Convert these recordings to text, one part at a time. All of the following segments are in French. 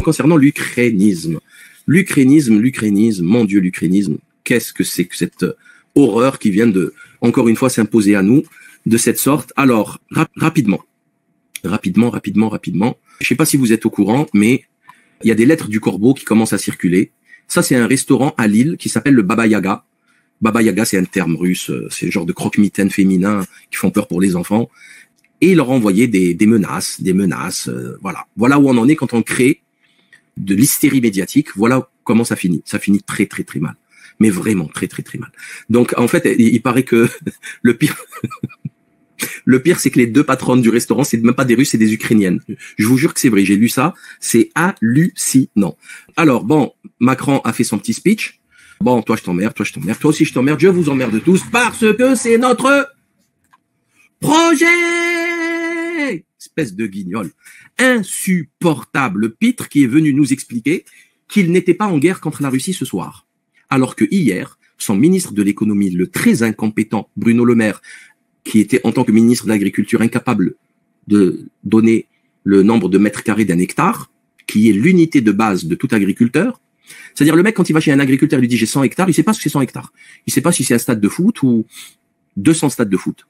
concernant l'ukrainisme. L'ukrainisme, mon Dieu, l'ukrainisme, qu'est-ce que c'est que cette horreur qui vient de, encore une fois, s'imposer à nous de cette sorte? Alors, rapidement. Je sais pas si vous êtes au courant, mais il y a des lettres du corbeau qui commencent à circuler. Ça, c'est un restaurant à Lille qui s'appelle le Baba Yaga. Baba Yaga, c'est un terme russe, c'est le genre de croque-mitaine féminin qui font peur pour les enfants. Et il leur a envoyé des menaces, voilà. Voilà où on en est quand on crée de l'hystérie médiatique. Voilà comment ça finit. Ça finit très, très, très mal. Mais vraiment très, très, très mal. Donc, en fait, il paraît que le pire, c'est que les deux patronnes du restaurant, c'est même pas des Russes, c'est des Ukrainiennes. Je vous jure que c'est vrai. J'ai lu ça. C'est hallucinant. Alors, bon, Macron a fait son petit speech. Bon, toi, je t'emmerde, toi aussi, je t'emmerde. Je vous emmerde tous parce que c'est notre projet! Espèce de guignol. Insupportable. Le pitre qui est venu nous expliquer qu'il n'était pas en guerre contre la Russie ce soir. Alors que hier, son ministre de l'économie, le très incompétent Bruno Le Maire, qui était en tant que ministre de l'Agriculture incapable de donner le nombre de mètres carrés d'un hectare, qui est l'unité de base de tout agriculteur. C'est-à-dire le mec, quand il va chez un agriculteur, il lui dit j'ai 100 hectares, il sait pas ce que c'est 100 hectares. Il sait pas si c'est un stade de foot ou 200 stades de foot.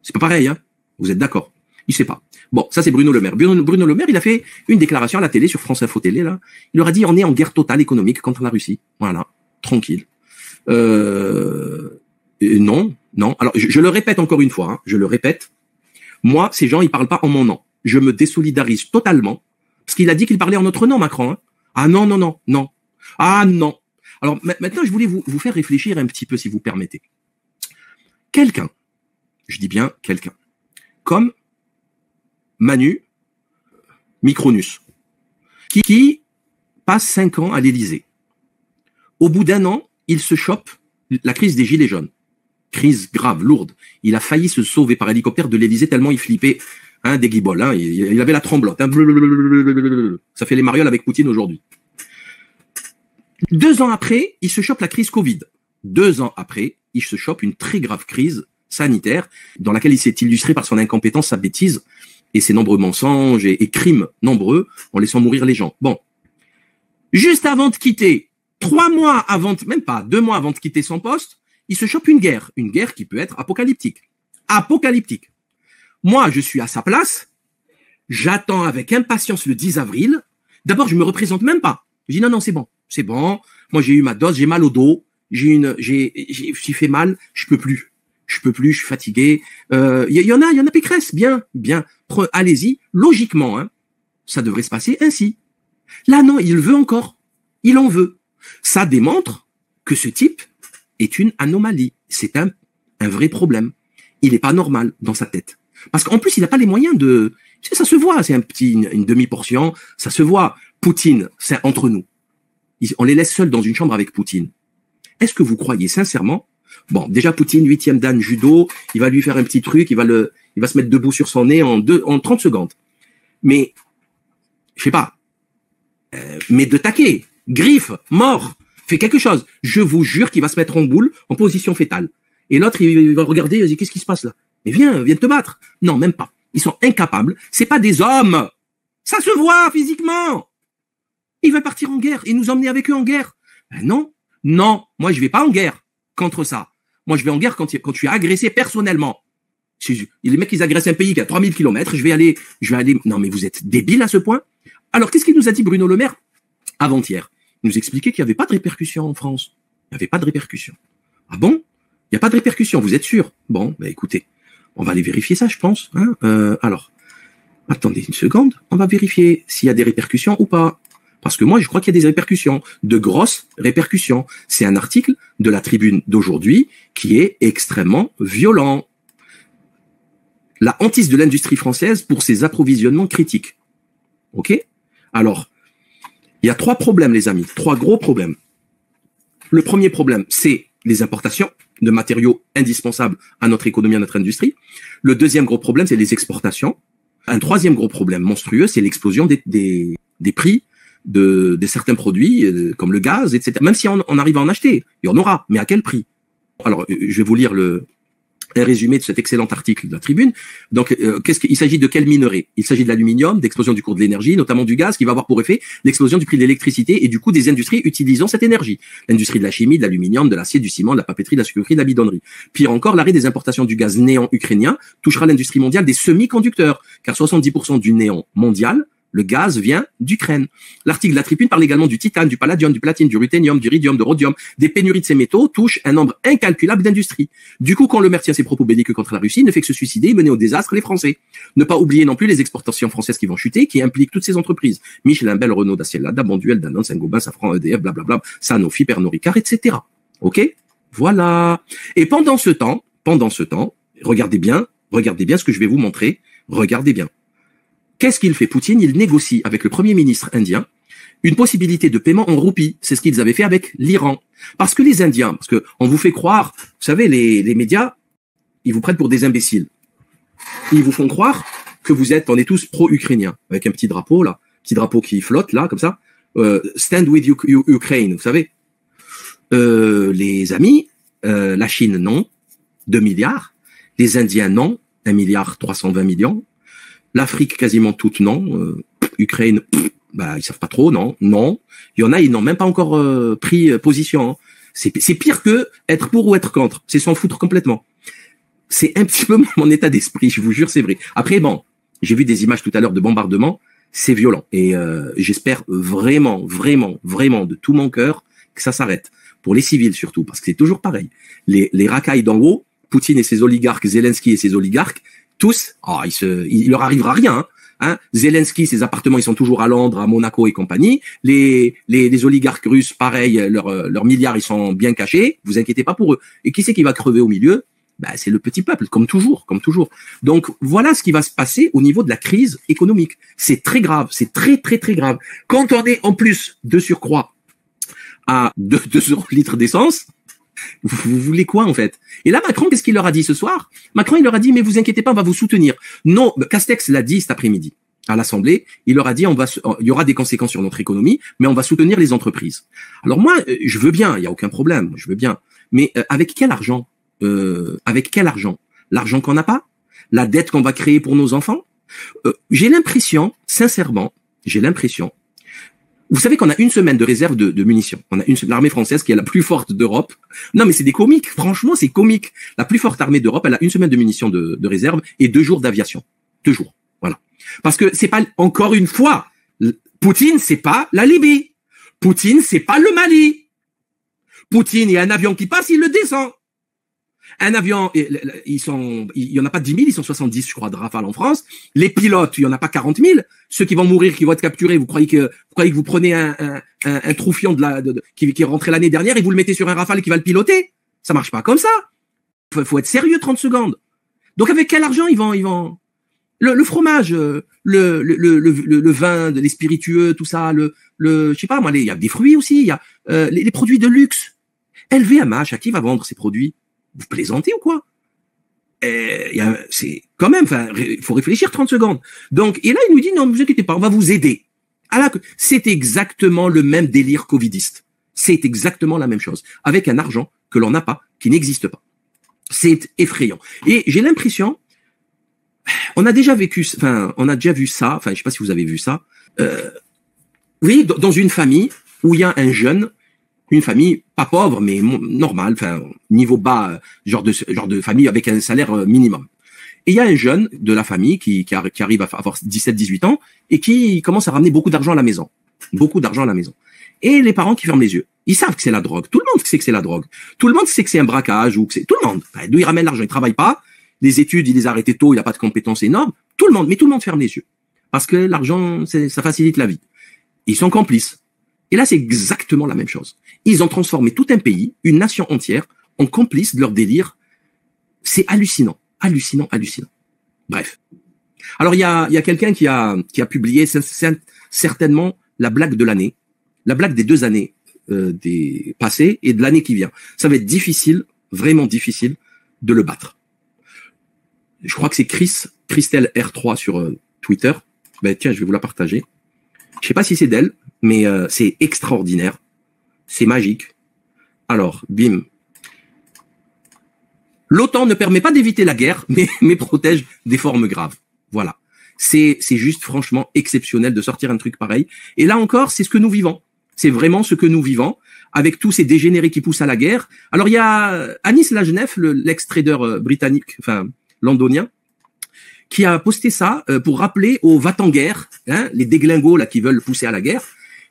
C'est pas pareil, hein. Vous êtes d'accord? Il sait pas. Bon, ça c'est Bruno Le Maire. Bruno Le Maire, il a fait une déclaration à la télé, sur France Info Télé, là. Il leur a dit on est en guerre totale économique contre la Russie. Voilà. Tranquille. Non. Alors, je le répète encore une fois, hein, je le répète. Moi, ces gens, ils parlent pas en mon nom. Je me désolidarise totalement. Parce qu'il a dit qu'il parlait en notre nom, Macron, hein. Ah non. Ah non. Alors, maintenant, je voulais vous faire réfléchir un petit peu, si vous permettez. Quelqu'un, je dis bien quelqu'un, comme Manu Micronus, qui passe 5 ans à l'Élysée. Au bout d'1 an, il se chope la crise des Gilets jaunes. Crise grave, lourde. Il a failli se sauver par hélicoptère de l'Élysée tellement il flippait, hein, des guibolles, hein, il avait la tremblote. Hein, ça fait les marioles avec Poutine aujourd'hui. 2 ans après, il se chope la crise Covid. 2 ans après, il se chope une très grave crise sanitaire dans laquelle il s'est illustré par son incompétence, sa bêtise et ses nombreux mensonges et crimes nombreux en laissant mourir les gens. Bon. Juste avant de quitter, 3 mois avant, même pas 2 mois avant de quitter son poste, il se chope une guerre qui peut être apocalyptique. Apocalyptique. Moi, je suis à sa place, j'attends avec impatience le 10 avril. D'abord, je me représente même pas. Je dis non, c'est bon. Moi, j'ai eu ma dose, j'ai mal au dos, j'ai fait mal, je peux plus, je suis fatigué. Il y en a Pécresse, bien. Allez-y, logiquement, hein, ça devrait se passer ainsi. Là, non, il veut encore. Il en veut. Ça démontre que ce type est une anomalie. C'est un vrai problème. Il est pas normal dans sa tête. Parce qu'en plus, il n'a pas les moyens de... Tu sais, ça se voit, c'est une demi-portion, ça se voit. Poutine, c'est entre nous. On les laisse seuls dans une chambre avec Poutine. Est-ce que vous croyez sincèrement... Bon, déjà Poutine, 8e dan judo, il va lui faire un petit truc, il va se mettre debout sur son nez en 30 secondes. Mais, je sais pas, mais de taquet, griffe, mort, fait quelque chose. Je vous jure qu'il va se mettre en boule, en position fétale. Et l'autre, il va regarder, il va dire, qu'est-ce qui se passe là? Mais viens te battre. Non, même pas. Ils sont incapables. C'est pas des hommes. Ça se voit physiquement. Ils veulent partir en guerre et nous emmener avec eux en guerre. Ben non, moi je vais pas en guerre contre ça. Moi je vais en guerre quand je suis agressé personnellement. Les mecs, ils agressent un pays qui a 3000 kilomètres, je vais aller... Non mais vous êtes débiles à ce point. Alors qu'est-ce qu'il nous a dit Bruno Le Maire avant-hier? Il nous expliquait qu'il n'y avait pas de répercussions en France. Il n'y avait pas de répercussions. Ah bon? Il n'y a pas de répercussions, vous êtes sûr? Bon, ben écoutez, on va aller vérifier ça, je pense. Hein, alors, attendez une seconde, on va vérifier s'il y a des répercussions ou pas. Parce que moi, je crois qu'il y a des répercussions, de grosses répercussions. C'est un article de la Tribune d'aujourd'hui qui est extrêmement violent. La hantise de l'industrie française pour ses approvisionnements critiques. Ok? Alors, il y a 3 problèmes, les amis. 3 gros problèmes. Le premier problème, c'est les importations de matériaux indispensables à notre économie, à notre industrie. Le deuxième gros problème, c'est les exportations. Un troisième gros problème monstrueux, c'est l'explosion des prix de certains produits, comme le gaz, etc. Même si on arrive à en acheter, il y en aura, mais à quel prix? Alors, je vais vous lire un résumé de cet excellent article de la Tribune. Donc, il s'agit de quel minerai? Il s'agit de l'aluminium, d'explosion du cours de l'énergie, notamment du gaz, qui va avoir pour effet l'explosion du prix de l'électricité et du coût des industries utilisant cette énergie. L'industrie de la chimie, de l'aluminium, de l'acier, du ciment, de la papeterie, de la sucrerie, de la bidonnerie. Pire encore, l'arrêt des importations du gaz néant ukrainien touchera l'industrie mondiale des semi-conducteurs, car 70% du néant mondial, le gaz vient d'Ukraine. L'article de la Tribune parle également du titane, du palladium, du platine, du ruthénium, du iridium, de rhodium. Des pénuries de ces métaux touchent un nombre incalculable d'industries. Du coup, quand le maire tient ses propos belliqueux contre la Russie, ne fait que se suicider et mener au désastre les Français. Ne pas oublier non plus les exportations françaises qui vont chuter, qui impliquent toutes ces entreprises. Michelin, Bell, Renault, Dacia, Lada, Bonduelle, Danone, Saint-Gobain, Safran, EDF, blablabla, Sanofi, Pernod Ricard, etc. Ok? Voilà. Et pendant ce temps, regardez bien ce que je vais vous montrer. Regardez bien. Qu'est-ce qu'il fait Poutine? Il négocie avec le Premier ministre indien une possibilité de paiement en roupies. C'est ce qu'ils avaient fait avec l'Iran. Parce que les Indiens, parce que on vous fait croire, vous savez, les médias, ils vous prennent pour des imbéciles. Ils vous font croire que on est tous pro-ukrainiens, avec un petit drapeau là, petit drapeau qui flotte là, comme ça. Stand with Ukraine, vous savez. Les amis, la Chine non, 2 milliards. Les Indiens non, 1,320 milliard. L'Afrique quasiment toute non, Ukraine, ils savent pas trop, non. Il y en a, ils n'ont même pas encore pris position. Hein. C'est pire que être pour ou être contre. C'est s'en foutre complètement. C'est un petit peu mon état d'esprit, je vous jure, c'est vrai. Après, bon, j'ai vu des images tout à l'heure de bombardement, c'est violent. Et j'espère vraiment de tout mon cœur que ça s'arrête. Pour les civils surtout, parce que c'est toujours pareil. Les racailles d'en haut, Poutine et ses oligarques, Zelensky et ses oligarques, tous, il leur arrivera rien. Hein. Zelensky, ses appartements, ils sont toujours à Londres, à Monaco et compagnie. Les oligarques russes, pareil, leurs milliards, ils sont bien cachés. Vous inquiétez pas pour eux. Et qui c'est qui va crever au milieu? C'est le petit peuple, comme toujours. Donc, voilà ce qui va se passer au niveau de la crise économique. C'est très grave, c'est très grave. Quand on est en plus de surcroît à 2 € le litre d'essence, vous voulez quoi en fait? Et là, Macron, qu'est-ce qu'il leur a dit ce soir? Macron, il leur a dit, mais vous inquiétez pas, on va vous soutenir. Non, Castex l'a dit cet après-midi à l'Assemblée. Il leur a dit, il y aura des conséquences sur notre économie, mais on va soutenir les entreprises. Alors moi, je veux bien, il y a aucun problème, je veux bien. Mais avec quel argent? L'argent qu'on n'a pas? La dette qu'on va créer pour nos enfants? J'ai l'impression, sincèrement, vous savez qu'on a une semaine de réserve de munitions. On a l'armée française qui est la plus forte d'Europe. Non, mais c'est des comiques. Franchement, c'est comique. La plus forte armée d'Europe, elle a une semaine de munitions de réserve et 2 jours d'aviation. 2 jours. Voilà. Parce que c'est pas, encore une fois, Poutine, c'est pas la Libye. Poutine, c'est pas le Mali. Poutine, il y a un avion qui passe, il le descend. Un avion, il y en a pas 10 000, ils sont 70, je crois, de Rafale en France. Les pilotes, il y en a pas 40 000. Ceux qui vont mourir, qui vont être capturés, vous croyez que vous prenez un troufion qui est rentré l'année dernière et vous le mettez sur un Rafale et qui va le piloter? Ça marche pas comme ça. Faut être sérieux 30 secondes. Donc avec quel argent ils vont le fromage, le vin, les spiritueux, tout ça, je sais pas moi, il y a des fruits aussi, il y a les produits de luxe. LVMH, à qui va vendre ces produits? Vous plaisantez ou quoi? C'est quand même, il faut réfléchir 30 secondes. Donc, et là, il nous dit, non, ne vous inquiétez pas, on va vous aider. C'est exactement le même délire covidiste. C'est exactement la même chose. Avec un argent que l'on n'a pas, qui n'existe pas. C'est effrayant. Et j'ai l'impression, on a déjà vu ça, je sais pas si vous avez vu ça. Vous voyez, dans une famille où il y a un jeune, une famille pas pauvre mais normale, niveau bas, genre de famille avec un salaire minimum. Et il y a un jeune de la famille qui arrive à avoir 17-18 ans et qui commence à ramener beaucoup d'argent à la maison. Et les parents qui ferment les yeux. Ils savent que c'est la drogue. Tout le monde sait que c'est la drogue. Tout le monde sait que c'est un braquage ou que c'est tout le monde. D'où il ramène l'argent, il travaille pas. Les études, il les a arrêtées tôt, il a pas de compétences énormes. Tout le monde ferme les yeux. Parce que l'argent, ça facilite la vie. Ils sont complices. Et là, c'est exactement la même chose. Ils ont transformé tout un pays, une nation entière, en complices de leur délire. C'est hallucinant. Bref. Alors, il y a quelqu'un qui a publié certainement la blague de l'année, la blague des 2 années des passées et de l'année qui vient. Ça va être difficile, vraiment difficile, de le battre. Je crois que c'est Christelle R3 sur Twitter. Tiens, je vais vous la partager. Je sais pas si c'est d'elle, mais c'est extraordinaire. C'est magique. Alors, bim. L'OTAN ne permet pas d'éviter la guerre, mais protège des formes graves. Voilà. C'est juste franchement exceptionnel de sortir un truc pareil. Et là encore, c'est ce que nous vivons. C'est vraiment ce que nous vivons, avec tous ces dégénérés qui poussent à la guerre. Alors il y a Anis Lajnef, l'ex-trader britannique, enfin londonien, qui a posté ça pour rappeler aux va-t-en-guerre, les déglingos là qui veulent pousser à la guerre.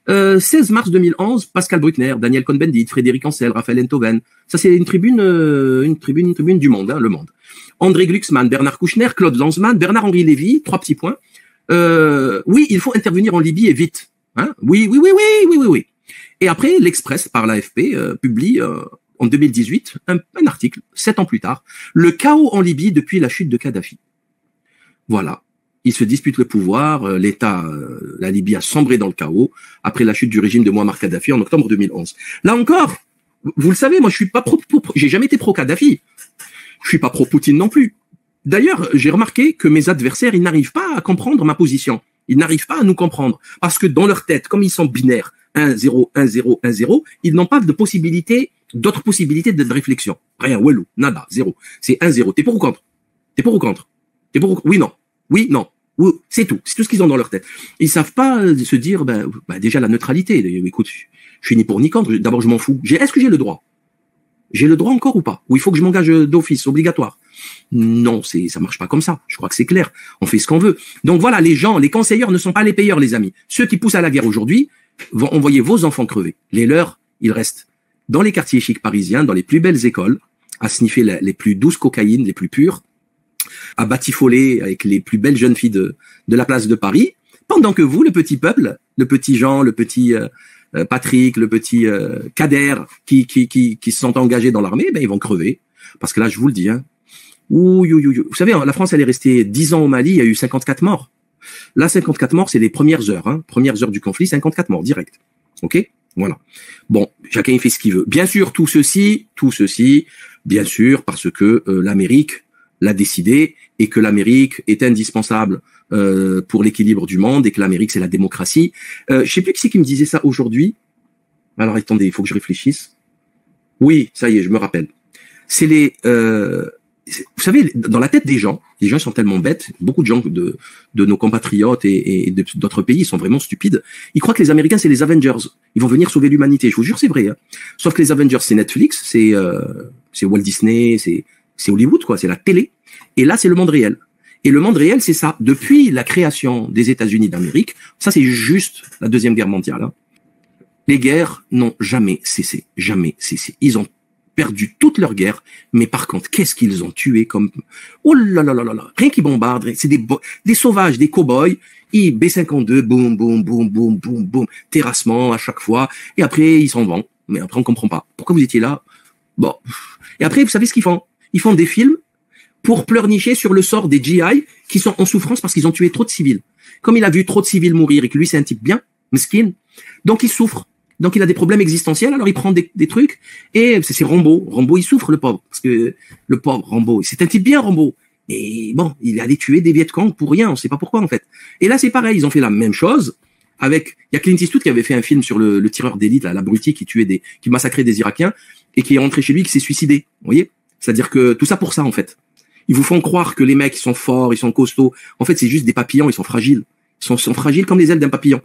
16 mars 2011, Pascal Bruckner, Daniel Cohn-Bendit, Frédéric Ancel, Raphaël Enthoven. Ça c'est une tribune du Monde, Le Monde. André Glucksmann, Bernard Kouchner, Claude Lanzmann, Bernard-Henri Lévy, 3 petits points. Oui, il faut intervenir en Libye et vite. Oui. Et après, l'Express, par l'AFP, publie en 2018 un article, 7 ans plus tard, le chaos en Libye depuis la chute de Kadhafi. Voilà. Ils se disputent le pouvoir, la Libye a sombré dans le chaos après la chute du régime de Muammar Kadhafi en octobre 2011. Là encore, vous le savez, moi je suis pas j'ai jamais été pro Kadhafi. Je suis pas pro Poutine non plus. D'ailleurs, j'ai remarqué que mes adversaires, ils n'arrivent pas à comprendre ma position. Ils n'arrivent pas à nous comprendre parce que dans leur tête, comme ils sont binaires, 1-0, 1-0, 1-0, ils n'ont pas d'autres possibilités de réflexion. Rien, walou, nada, zéro. C'est 1-0. T'es pour ou contre? Oui, non. Oui, non. Oui, c'est tout ce qu'ils ont dans leur tête. Ils savent pas se dire, déjà la neutralité. Écoute, je suis ni pour ni contre. D'abord, je m'en fous. Est-ce que j'ai le droit? J'ai le droit encore ou pas? Ou il faut que je m'engage d'office, obligatoire? Non, ça marche pas comme ça. Je crois que c'est clair. On fait ce qu'on veut. Donc voilà, les conseilleurs ne sont pas les payeurs, les amis. Ceux qui poussent à la guerre aujourd'hui vont envoyer vos enfants crever. Les leurs, ils restent dans les quartiers chics parisiens, dans les plus belles écoles, à sniffer les plus douces cocaïnes, les plus pures, à batifoler avec les plus belles jeunes filles de la place de Paris, pendant que vous, le petit peuple, le petit Jean, le petit Patrick, le petit Kader, qui se sont engagés dans l'armée, ils vont crever. Parce que là, je vous le dis, Vous savez, la France, elle est restée 10 ans au Mali, il y a eu 54 morts. Là, 54 morts, c'est les premières heures du conflit, 54 morts, direct. Ok? Voilà. Bon, chacun il fait ce qu'il veut. Bien sûr, tout ceci, bien sûr, parce que l'Amérique l'a décidé et que l'Amérique est indispensable pour l'équilibre du monde et que l'Amérique, c'est la démocratie. Je sais plus qui c'est qui me disait ça aujourd'hui. Alors, attendez, il faut que je réfléchisse. Oui, ça y est, je me rappelle. C'est vous savez, dans la tête des gens sont tellement bêtes, beaucoup de gens de nos compatriotes et d'autres pays sont vraiment stupides. Ils croient que les Américains, c'est les Avengers. Ils vont venir sauver l'humanité. Je vous jure, c'est vrai. Sauf que les Avengers, c'est Netflix, c'est Walt Disney, c'est Hollywood, quoi. C'est la télé. Et là, c'est le monde réel. Et le monde réel, c'est ça. Depuis la création des États-Unis d'Amérique, ça, c'est juste la Deuxième Guerre mondiale. Les guerres n'ont jamais cessé. Jamais cessé. Ils ont perdu toute leur guerre, mais par contre, qu'est-ce qu'ils ont tué comme... Oh là là là là là, rien qui bombarde, c'est des sauvages, des cow-boys, B-52, boum, boum, boum, boum, boum, boum, terrassement à chaque fois, et après, ils s'en vont. Mais après, on comprend pas. Pourquoi vous étiez là? Bon. Et après, vous savez ce qu'ils font? Ils font des films pour pleurnicher sur le sort des GI qui sont en souffrance parce qu'ils ont tué trop de civils. Comme il a vu trop de civils mourir et que lui, c'est un type bien, mesquine, donc il souffre. Donc il a des problèmes existentiels, alors il prend des trucs, et c'est Rambo. Rambo, il souffre, le pauvre, parce que le pauvre Rambo, c'est un type bien, Rambo. Et bon, il est allé tuer des Vietcong pour rien, on sait pas pourquoi en fait. Et là c'est pareil, ils ont fait la même chose avec, il y a Clint Eastwood qui avait fait un film sur le tireur d'élite, l'abruti qui massacrait des Irakiens, et qui est rentré chez lui, qui s'est suicidé. Vous voyez? C'est-à-dire que tout ça pour ça en fait. Ils vous font croire que les mecs, ils sont forts, ils sont costauds. En fait, c'est juste des papillons, ils sont fragiles. Ils sont fragiles comme les ailes d'un papillon.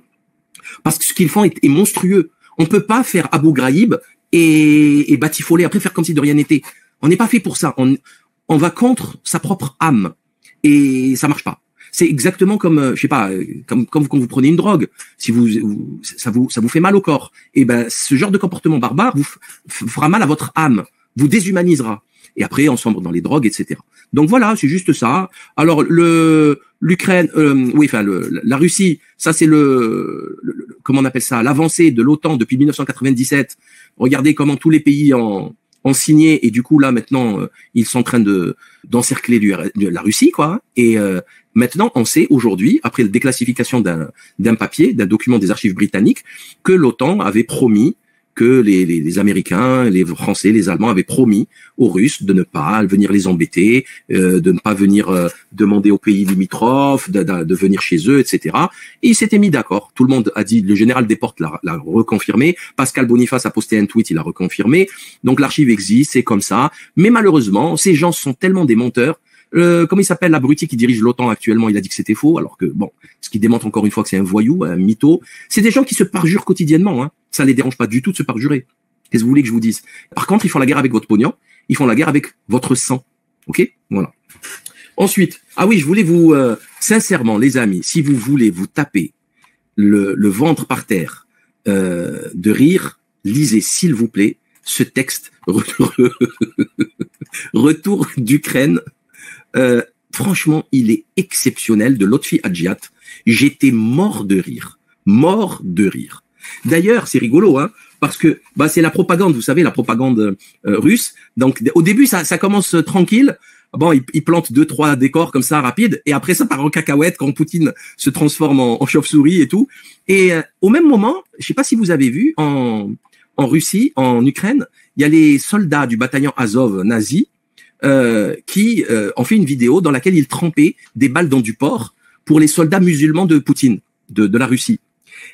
Parce que ce qu'ils font est monstrueux. On peut pas faire Abu Ghraib et batifoler, après faire comme si de rien n'était. On n'est pas fait pour ça. On va contre sa propre âme. Et ça marche pas. C'est exactement comme, je sais pas, comme quand vous prenez une drogue. Si ça vous fait mal au corps. Et ce genre de comportement barbare vous fera mal à votre âme. Vous déshumanisera. Et après, on sombre dans les drogues, etc. Donc voilà, c'est juste ça. Alors, l'Ukraine, la Russie, ça c'est comment on appelle ça, l'avancée de l'OTAN depuis 1997. Regardez comment tous les pays ont signé, et du coup là maintenant ils sont en train d'encercler la Russie, quoi. Et maintenant on sait aujourd'hui, après la déclassification d'un papier, d'un document des archives britanniques, que l'OTAN avait promis que les Américains, les Français, les Allemands avaient promis aux Russes de ne pas venir les embêter, de ne pas venir demander aux pays limitrophes, de venir chez eux, etc. Et ils s'étaient mis d'accord. Tout le monde a dit, le général Desportes l'a reconfirmé, Pascal Boniface a posté un tweet, il a reconfirmé. Donc l'archive existe, c'est comme ça. Mais malheureusement, ces gens sont tellement des menteurs. Comment il s'appelle, l'abruti qui dirige l'OTAN actuellement, il a dit que c'était faux, alors que, bon, ce qui démontre encore une fois que c'est un voyou, un mytho. C'est des gens qui se parjurent quotidiennement, hein. Ça les dérange pas du tout de se parjurer. Qu'est-ce que vous voulez que je vous dise? Par contre, ils font la guerre avec votre pognon, ils font la guerre avec votre sang. Ok? Voilà. Ensuite, ah oui, je voulais vous, sincèrement, les amis, si vous voulez vous taper le ventre par terre de rire, lisez, s'il vous plaît, ce texte, Retour d'Ukraine. Franchement, il est exceptionnel, de Lotfi Hadjiat. J'étais mort de rire. Mort de rire. D'ailleurs, c'est rigolo, hein, parce que bah c'est la propagande, vous savez, la propagande russe. Donc, au début, ça commence tranquille. Bon, ils plantent 2-3 décors comme ça, rapide, et après, ça part en cacahuète quand Poutine se transforme en chauve-souris et tout. Et au même moment, je sais pas si vous avez vu, en Russie, en Ukraine, il y a les soldats du bataillon Azov nazi qui ont fait une vidéo dans laquelle ils trempaient des balles dans du porc pour les soldats musulmans de Poutine, de la Russie.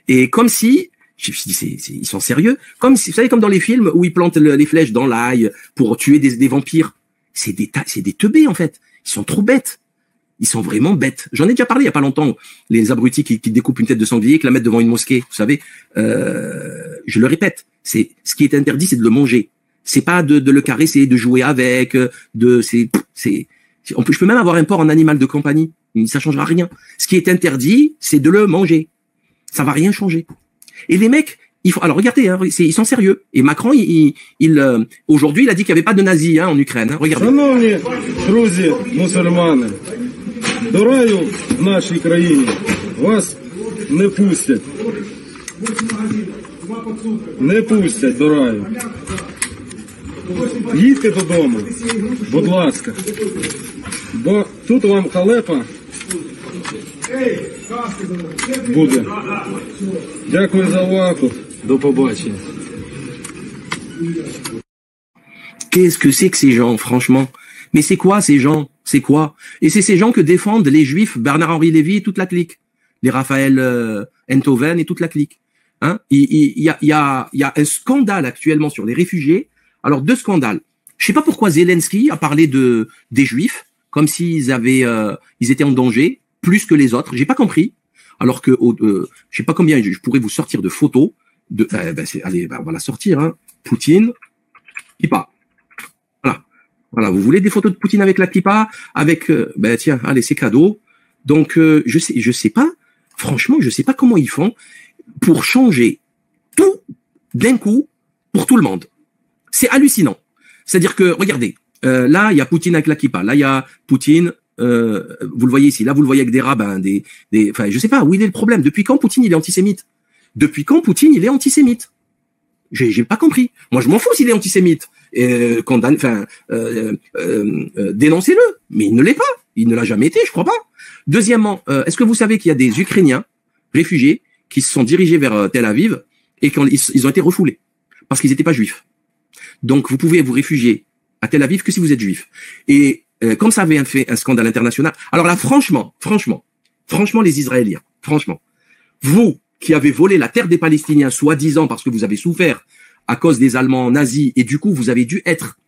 Et comme si, je me suis dit, ils sont sérieux, comme si, vous savez, comme dans les films où ils plantent les flèches dans l'ail pour tuer des vampires. C'est des teubés, en fait. Ils sont trop bêtes. Ils sont vraiment bêtes. J'en ai déjà parlé il y a pas longtemps. Les abrutis qui découpent une tête de sanglier, qui la mettent devant une mosquée. Vous savez, je le répète. Ce qui est interdit, c'est de le manger. C'est pas de le caresser, de jouer avec, je peux même avoir un porc en animal de compagnie. Ça changera rien. Ce qui est interdit, c'est de le manger. Ça va rien changer. Et les mecs, alors regardez, hein, ils sont sérieux. Et Macron, aujourd'hui, il a dit qu'il n'y avait pas de nazis en Ukraine. Hein, regardez. Шановні друзі, мусульмани, до раю в нашій країні вас не пустять. Не пустять до раю. Їдьте додому, будь ласка. Бо тут вам халепа буде. Дякую за увагу. До побачення. Qu'est-ce que c'est que ces gens, franchement? Mais c'est quoi ces gens? C'est quoi? Et c'est ces gens que défendent les Juifs, Bernard-Henri Lévy et toute la clique, les Raphaël Enthoven et toute la clique. Hein? Il y a un scandale actuellement sur les réfugiés. Alors deux scandales. Je sais pas pourquoi Zelensky a parlé des Juifs comme s'ils ils étaient en danger plus que les autres. J'ai pas compris. Alors que je sais pas combien je pourrais vous sortir de photos de. Allez, on va la sortir. Hein. Poutine, kippa. Voilà, vous voulez des photos de Poutine avec la kippa, avec tiens, allez, c'est cadeau. Donc je sais pas. Franchement, je sais pas comment ils font pour changer tout d'un coup pour tout le monde. C'est hallucinant. C'est-à-dire que, regardez, là, il y a Poutine avec la kippa. Là, il y a Poutine, vous le voyez ici. Là, vous le voyez avec des rabbins, enfin, je sais pas, où il est le problème? Depuis quand Poutine, il est antisémite? Depuis quand Poutine, il est antisémite? J'ai pas compris. Moi, je m'en fous s'il est antisémite. Dénoncez-le. Mais il ne l'est pas. Il ne l'a jamais été, je crois pas. Deuxièmement, est-ce que vous savez qu'il y a des Ukrainiens réfugiés qui se sont dirigés vers Tel Aviv et qu'ils ont été refoulés parce qu'ils n'étaient pas juifs? Donc, vous pouvez vous réfugier à Tel Aviv que si vous êtes juif. Et comme ça avait fait un scandale international. Alors là, franchement, les Israéliens, franchement, vous qui avez volé la terre des Palestiniens, soi-disant parce que vous avez souffert à cause des Allemands nazis, et du coup, vous avez dû être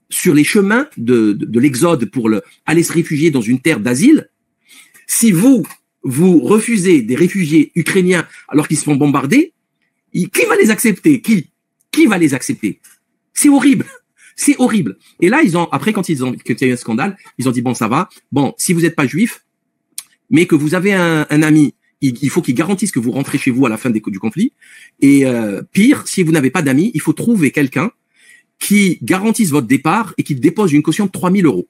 sur les chemins de l'exode pour aller se réfugier dans une terre d'asile. Si vous refusez des réfugiés ukrainiens alors qu'ils se font bombarder, qui va les accepter? Qui va les accepter? C'est horrible. C'est horrible. Et là, après, quand il y a eu un scandale, ils ont dit, bon, ça va. Bon, si vous n'êtes pas juif, mais que vous avez un ami, il faut qu'il garantisse que vous rentrez chez vous à la fin du conflit. Et pire, si vous n'avez pas d'amis, il faut trouver quelqu'un qui garantisse votre départ et qui dépose une caution de 3 000 €.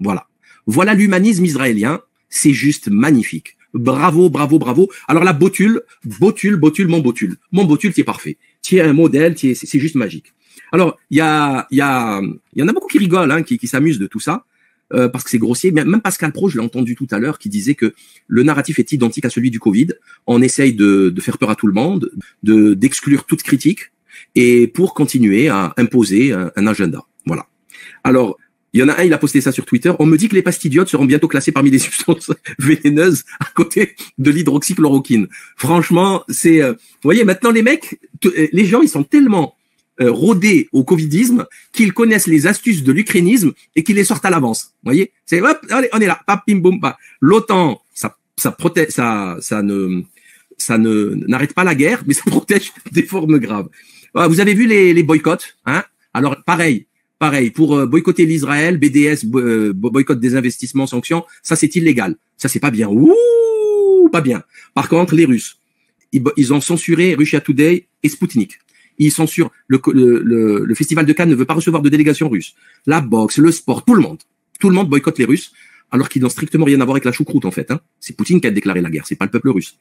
Voilà. Voilà l'humanisme israélien. C'est juste magnifique. Bravo, bravo, bravo. Alors là, Botul, mon Botul. Mon Botul, tu es parfait. Tu es un modèle, c'est juste magique. Alors, il y en a beaucoup qui rigolent, hein, qui s'amusent de tout ça, parce que c'est grossier. Même Pascal Pro, je l'ai entendu tout à l'heure, qui disait que le narratif est identique à celui du Covid. On essaye de faire peur à tout le monde, d'exclure toute critique. et pour continuer à imposer un agenda. Voilà. Alors, il y en a un, il a posté ça sur Twitter. On me dit que les pastidiotes seront bientôt classées parmi les substances vénéneuses à côté de l'hydroxychloroquine. Franchement, c'est, vous voyez, maintenant les mecs, les gens, ils sont tellement rodés au covidisme qu'ils connaissent les astuces de l'ukrainisme et qu'ils les sortent à l'avance. Vous voyez, c'est hop, allez, on est là, pap, pim, boum, pa. L'OTAN, ça protège, ça n'arrête pas la guerre, mais ça protège des formes graves. Vous avez vu les boycotts, hein? Alors pareil, pour boycotter l'Israël, BDS, boycott des investissements, sanctions, ça c'est illégal. Ça c'est pas bien. Ouh, pas bien. Par contre, les Russes, ils ont censuré Russia Today et Sputnik. Ils censurent le festival de Cannes ne veut pas recevoir de délégation russe. La boxe, le sport, tout le monde boycotte les Russes, alors qu'ils n'ont strictement rien à voir avec la choucroute en fait. Hein. C'est Poutine qui a déclaré la guerre, c'est pas le peuple russe.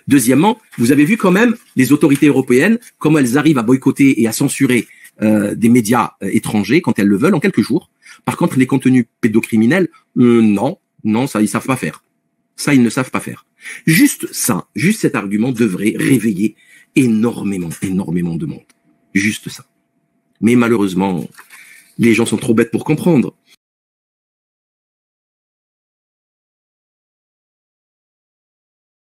Deuxièmement, vous avez vu quand même les autorités européennes, comment elles arrivent à boycotter et à censurer des médias étrangers quand elles le veulent en quelques jours. Par contre, les contenus pédocriminels, non, ça ils savent pas faire. Ça ils ne savent pas faire. Juste cet argument devrait réveiller énormément de monde. Juste ça. Mais malheureusement, les gens sont trop bêtes pour comprendre.